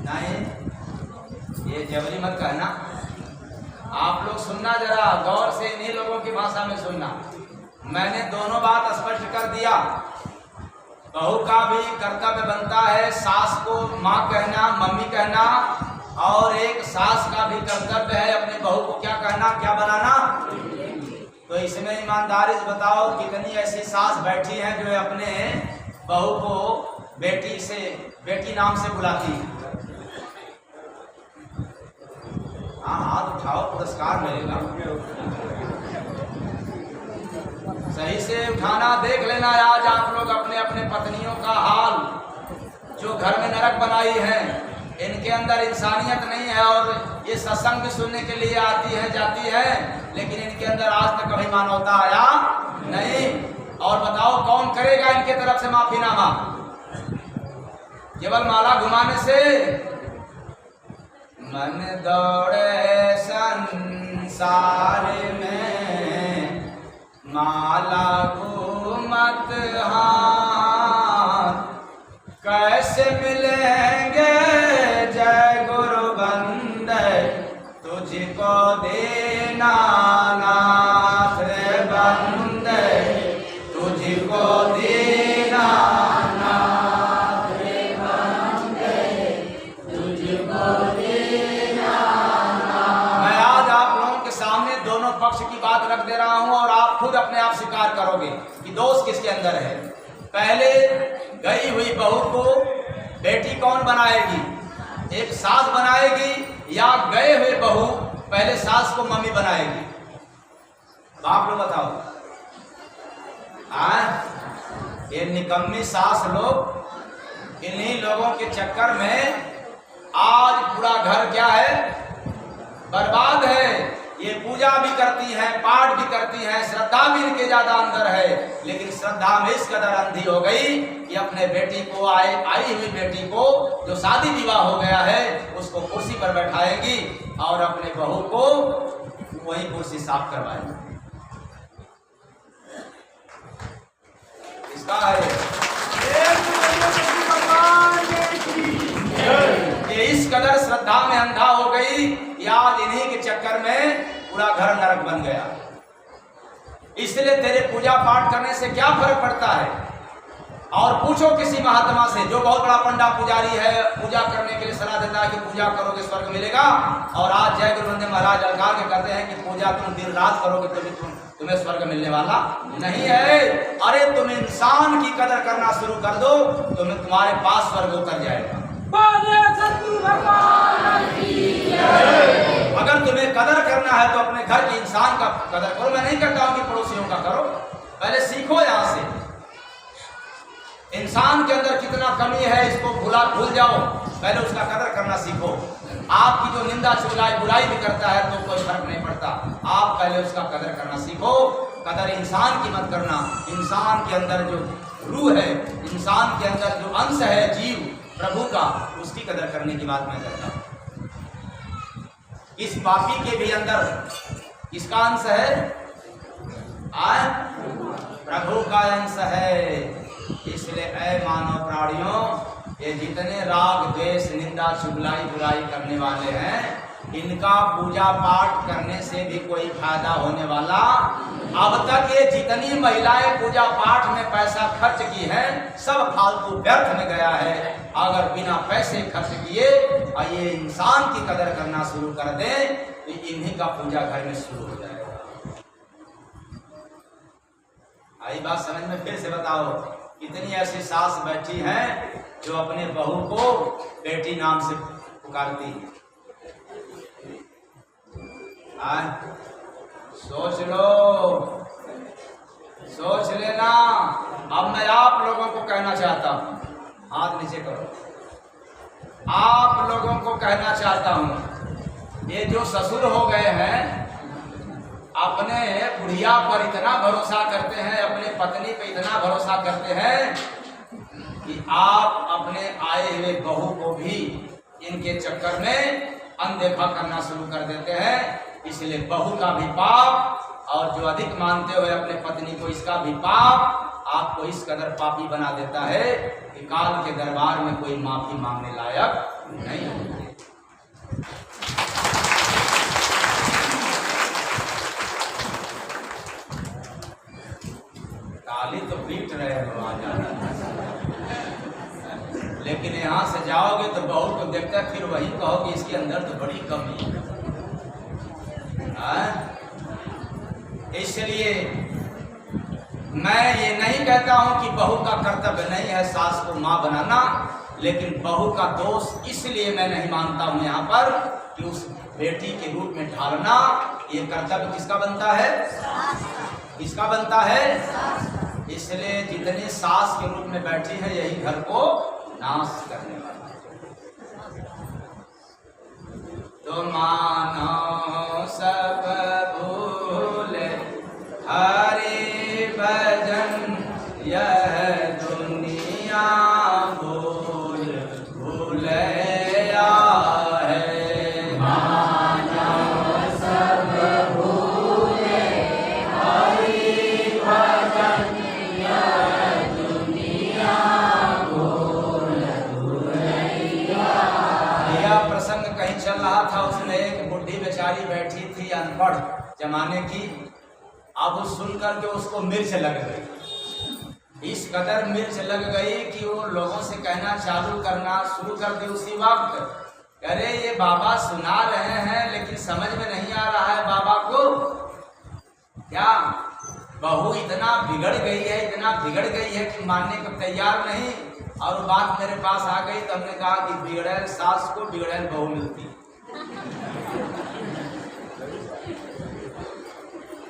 नहीं, ये जबरी मत कहना। आप लोग सुनना, जरा गौर से इन्हीं लोगों की भाषा में सुनना। मैंने दोनों बात स्पष्ट कर दिया। बहू का भी कर्तव्य बनता है सास को माँ कहना, मम्मी कहना, और एक सास का भी कर्तव्य है अपने बहू को क्या कहना, क्या बनाना। तो इसमें ईमानदारी से बताओ कितनी ऐसी सास बैठी हैं जो अपने बहू को बेटी नाम से बुलाती है। हाँ, हाथ उठाओ, पुरस्कार मिलेगा। सही से उठाना। देख लेना आज आप लोग अपने अपने पत्नियों का हाल, जो घर में नरक बनाई है। इनके अंदर इंसानियत नहीं है, और ये सत्संग भी सुनने के लिए आती है जाती है, लेकिन इनके अंदर आज तक कभी मानवता आया नहीं। और बताओ कौन करेगा इनके तरफ से माफीनामा? केवल माला घुमाने से। मन दौड़े संसार में माला घूमत हाथ, कैसे मिलेंगे जय गुरु बंदे तुझको देना नाथ रे बंदे तुझको देना नाथ रे बंदे तुझको देना। मैं आज आप लोगों के सामने दोनों पक्ष की बात रख दे रहा हूं, और आप खुद अपने आप स्वीकार करोगे कि दोष किसके अंदर है। पहले गई हुई बहू को बेटी कौन बनाएगी? एक सास बनाएगी, या गए हुए बहू पहले सास को मम्मी बनाएगी? आप लोग बताओ। ये निकम्मी सास लोग, इन्हीं लोगों के चक्कर में आज पूरा घर क्या है, बर्बाद है। ये पूजा भी करती हैं, पाठ भी करती हैं, श्रद्धा भी इनके ज्यादा अंदर है, लेकिन श्रद्धा में इस कदर अंधी हो गई कि अपने बेटी को आई हुई बेटी को जो शादी विवाह हो गया है उसको कुर्सी पर बैठाएगी, और अपने बहू को वही कुर्सी साफ करवाएगी। इसका है ये इस कदर श्रद्धा में अंधा हो गई कि आज इन्हीं के चक्कर में पूरा घर नरक बन गया। इसलिए तेरे पूजा पाठ करने से क्या फर्क पड़ता है? और पूछो किसी महात्मा से जो बहुत बड़ा पंडा पुजारी है, पूजा करने के लिए सलाह देता है कि पूजा करोगे स्वर्ग मिलेगा, और आज जय गुरु बंदे महाराज अलकार के कहते हैं कि पूजा तुम दिन रात करोगे तो तुम्हें स्वर्ग मिलने वाला नहीं है। अरे तुम इंसान की कदर करना शुरू कर दो, तुम्हारे पास स्वर्ग उतर जाएगा। अगर तुम्हें कदर करना है तो अपने घर के इंसान का कदर करो। मैं नहीं कहता हूं कि पड़ोसियों का करो, पहले सीखो यहां से। इंसान के अंदर कितना कमी है इसको भूल जाओ, पहले उसका कदर करना सीखो। आपकी जो निंदा चुगलाई बुराई भी करता है तो कोई फर्क नहीं पड़ता, आप पहले उसका कदर करना सीखो। कदर इंसान की मत करना। इंसान के अंदर जो रूह है, इंसान के अंदर जो अंश है जीव प्रभु का, उसकी कदर करने की बात मैं करता हूं। इस पापी के भी अंदर किसका अंश है? प्रभु का अंश है। इसलिए ऐ मानव प्राणियों, ये जितने राग द्वेष निंदा चुगलाई बुराई करने वाले हैं, इनका पूजा पाठ करने से भी कोई फायदा होने वाला। अब तक ये जितनी महिलाएं पूजा पाठ में पैसा खर्च की है सब फालतू व्यर्थ में गया है। अगर बिना पैसे खर्च किए और ये इंसान की कदर करना शुरू कर दे तो इन्हीं का पूजा घर में शुरू हो जाएगा। आई बात समझ में? फिर से बताओ, कितनी ऐसी सास बैठी हैं जो अपने बहू को बेटी नाम से पुकारती है? सोच लो, सोच लेना। अब मैं आप लोगों को कहना चाहता हूं, हाथ नीचे करो। आप लोगों को कहना चाहता हूं, ये जो ससुर हो गए हैं अपने बुढ़िया पर इतना भरोसा करते हैं, अपने पत्नी पर इतना भरोसा करते हैं कि आप अपने आए हुए बहू को भी इनके चक्कर में अनदेखा करना शुरू कर देते हैं। इसलिए बहू का भी पाप, और जो अधिक मानते हुए अपने पत्नी को, इसका भी पाप। आपको इस कदर पापी बना देता है कि काल के दरबार में कोई माफी मांगने लायक नहीं होते। ताली तो पीट रहे हो आज, लेकिन यहाँ से जाओगे तो बहू को देखकर फिर वही कहोगे इसके अंदर तो बड़ी कमी है। इसलिए मैं ये नहीं कहता हूं कि बहू का कर्तव्य नहीं है सास को मां बनाना, लेकिन बहू का दोष इसलिए मैं नहीं मानता हूं यहाँ पर कि उस बेटी के रूप में ढालना ये कर्तव्य किसका बनता है? किसका बनता है? इसलिए जितनी सास के रूप में बैठी है यही घर को नाश करने वाला है। तो मानो सब भूले हरि भजन यह दुनिया भूल भूलया है। मानो सब भूले हरि भजन यह दुनिया भूल भूलैया। यह प्रसंग कहीं चल रहा था, उसमें एक बुढ़ी बेचारी बैठी थी अनपढ़ जमाने की। अब सुन करके उसको मिर्च लग गई, इस कदर मिर्च लग गई कि वो लोगों से कहना चालू करना शुरू कर दी उसी वक्त। अरे ये बाबा सुना रहे हैं लेकिन समझ में नहीं आ रहा है बाबा को क्या। बहू इतना बिगड़ गई है, इतना बिगड़ गई है कि मानने को तैयार नहीं। और वो बात मेरे पास आ गई तो हमने कहा कि बिगड़ैल सास को बिगड़ैल बहू मिलती,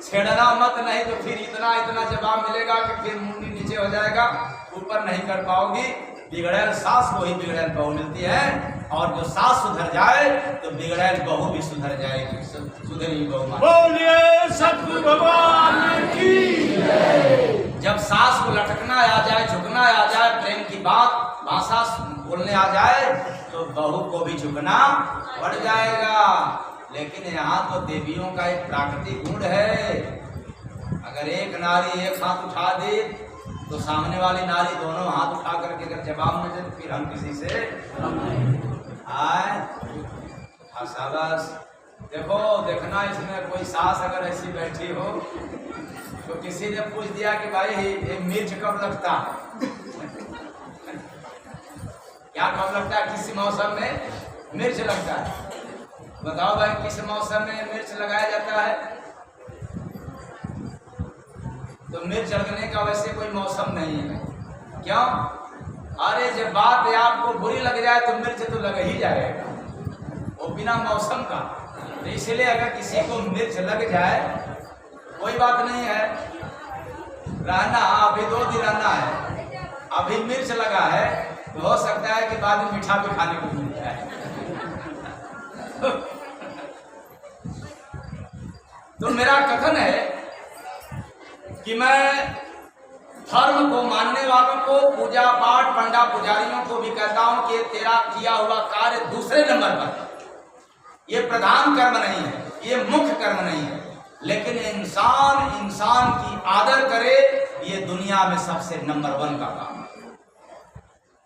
छेड़ना मत, नहीं तो फिर इतना इतना जवाब मिलेगा कि फिर मुंडी नीचे हो जाएगा, ऊपर नहीं कर पाओगी। बिगड़ैल सास को ही बिगड़ैल बहू मिलती है, और जो सास सुधर जाए तो बिगड़ैल बहू भी सुधर जाएगी। सुधरी बहू बोलिए सतगुरु भगवान की। जब सास को लटकना आ जाए, झुकना आ जाए, प्रेम की बात भाषा बोलने आ जाए तो बहू को भी झुकना पड़ जाएगा। लेकिन यहाँ तो देवियों का एक प्राकृतिक गुण है, अगर एक नारी एक हाथ उठा दे तो सामने वाली नारी दोनों हाथ उठा करके अगर जवाब न दे तो फिर हम किसी से आए। शाबाश। देखो देखना, इसमें कोई सास अगर ऐसी बैठी हो तो किसी ने पूछ दिया कि भाई ये मिर्च कब लगता है, क्या कब लगता है, किस मौसम में मिर्च लगता है, बताओ भाई किस मौसम में मिर्च लगाया जाता है। तो मिर्च लगने का वैसे कोई मौसम नहीं है, क्यों? अरे जब बात आपको बुरी लग जाए तो मिर्च तो लग ही जाएगा, वो बिना मौसम का। तो इसलिए अगर किसी को मिर्च लग जाए कोई बात नहीं है, रहना अभी 2 दिन रहना है, अभी मिर्च लगा है तो हो सकता है कि बाद में मीठा भी खाने को मिल जाए। तो मेरा कथन है कि मैं धर्म को मानने वालों को, पूजा पाठ पंडा पुजारियों को भी कहता हूं कि तेरा किया हुआ कार्य दूसरे नंबर पर, ये प्रधान कर्म नहीं है, ये मुख्य कर्म नहीं है, लेकिन इंसान की आदर करे ये दुनिया में सबसे नंबर 1 का काम है।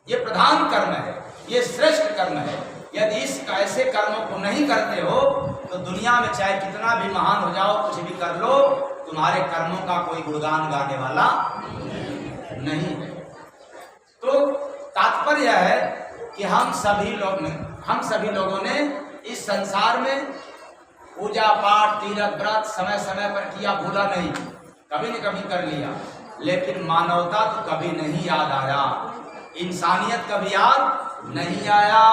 ये प्रधान कर्म है, ये श्रेष्ठ कर्म है। यदि इस ऐसे कर्मों को नहीं करते हो तो दुनिया में चाहे कितना भी महान हो जाओ, कुछ भी कर लो, तुम्हारे कर्मों का कोई गुणगान गाने वाला नहीं है। तो तात्पर्य है कि हम सभी लोगों ने इस संसार में पूजा पाठ तीर्थ व्रत समय समय पर किया, भूला नहीं, कभी न कभी कर लिया, लेकिन मानवता तो कभी नहीं याद आया, इंसानियत कभी याद नहीं आया।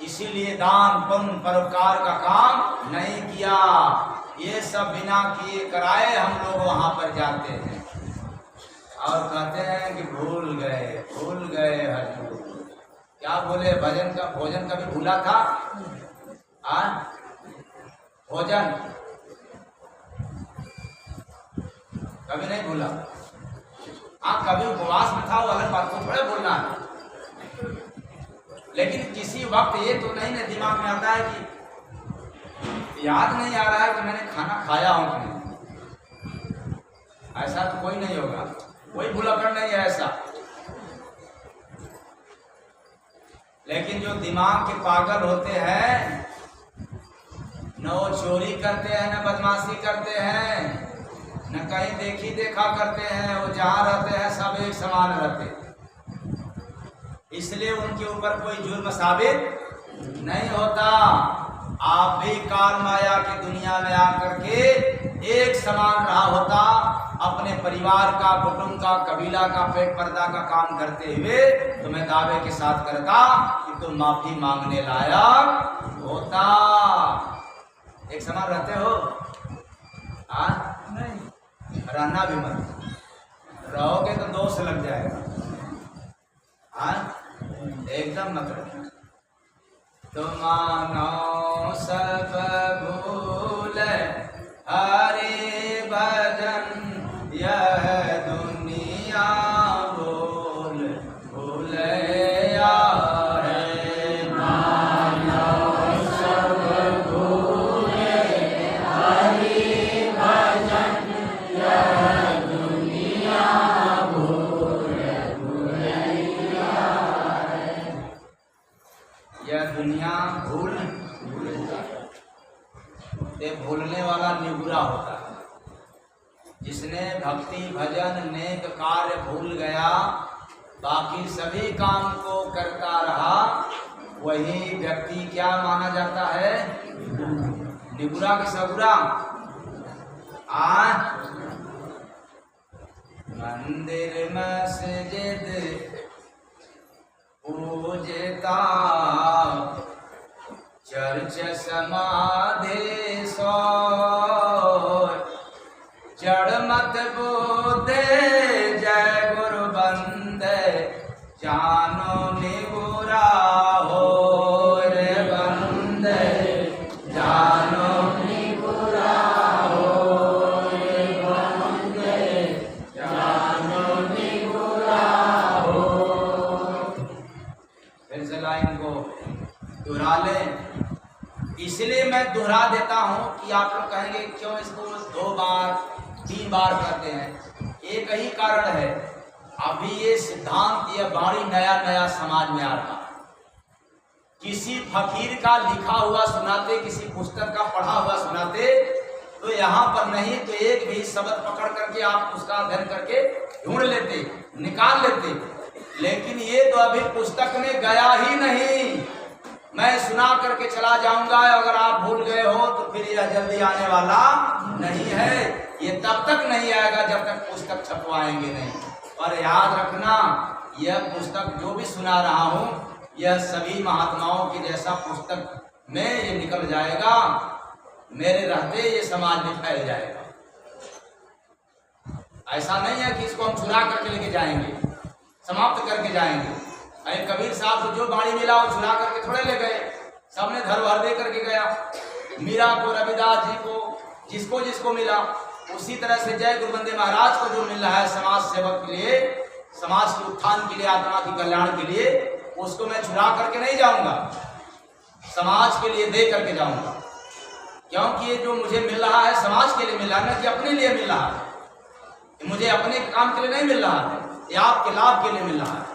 इसीलिए दान पुण्य परोपकार का काम नहीं किया। ये सब बिना किए कराए हम लोग वहां पर जाते हैं और कहते हैं कि भूल गए हजूर। क्या बोले? भोजन कभी भूला था? भोजन कभी नहीं भूला। कभी उपवास में था, वो अलग बात को थोड़े बोलना है, लेकिन किसी वक्त ये तो नहीं ना दिमाग में आता है कि याद नहीं आ रहा है कि मैंने खाना खाया हूं कि नहीं। ऐसा तो कोई नहीं होगा, कोई भुलक्कड़ नहीं है ऐसा। लेकिन जो दिमाग के पागल होते हैं न वो चोरी करते हैं, न बदमाशी करते हैं, न कहीं देखी देखा करते हैं, वो जहाँ रहते हैं सब एक समान रहते, इसलिए उनके ऊपर कोई जुर्म साबित नहीं होता। आप भी काल माया की दुनिया में आकर के एक समान रहा होता, अपने परिवार का, कुटुंब का, कबीला का, पेट पर्दा का काम करते हुए, तो मैं दावे के साथ करता कि तुम माफी मांगने लायक होता। एक समान रहते हो? नहीं, रहना भी मत, रहोगे तो दोष लग जाएगा। एकदम मत रहो। तुम मानो सब भूल हरि भजन, यह दुनिया भूल भूलैया है। मानो सब भूले हरि भजन, यह दुनिया भूल भूलैया है। यह दुनिया भूल ये भूलने वाला निगुरा होता है। जिसने भक्ति भजन नेक कार्य भूल गया, बाकी सभी काम को करता रहा, वही व्यक्ति क्या माना जाता है? निगुरा की सगुरा। मंदिर मस्जिद पूजता, चर्च समाधि सो, जड़ मत बोधे जय गुरु बंदे, जानो निगुरा हो रे बंदे, जानो निगुरा हो रे बंदे, जानो निगुरा हो। फिर से लाइन को दोहरा लें। इसलिए मैं दोहरा देता हूं कि आप लोग कहेंगे क्यों इसको 2 बार 3 बार करते हैं। एक ही कारण है, अभी ये सिद्धांत, ये वाणी नया नया समाज में आ रहा। किसी फकीर का लिखा हुआ सुनाते, किसी पुस्तक का पढ़ा हुआ सुनाते, तो यहाँ पर नहीं तो एक भी शब्द पकड़ करके आप उसका अध्ययन करके ढूंढ लेते, निकाल लेते। लेकिन ये तो अभी पुस्तक में गया ही नहीं। मैं सुना करके चला जाऊंगा, अगर आप भूल गए हो तो फिर यह जल्दी आने वाला नहीं है। ये तब तक नहीं आएगा जब तक पुस्तक छपवाएंगे नहीं। और याद रखना, यह पुस्तक जो भी सुना रहा हूं, यह सभी महात्माओं की जैसा पुस्तक में ये निकल जाएगा, मेरे रहते ये समाज में फैल जाएगा। ऐसा नहीं है कि इसको हम चुरा करके लेके जाएंगे, समाप्त करके जाएंगे। अरे कबीर साहब को जो बाणी मिला वो चुरा करके थोड़े ले गए, सबने धरोहर दे करके गया। मीरा को, रविदास जी को, जिसको जिसको मिला, उसी तरह से जय गुरुबंदे महाराज को जो मिल रहा है समाज सेवक के लिए, समाज के उत्थान के लिए, आत्मा के कल्याण के लिए, उसको मैं चुरा करके नहीं जाऊंगा, समाज के लिए दे करके जाऊंगा। क्योंकि ये जो मुझे मिल रहा है समाज के लिए मिल रहा है, न कि अपने लिए मिल रहा है। मुझे अपने काम के लिए नहीं मिल रहा है, ये आपके लाभ के लिए मिल रहा है।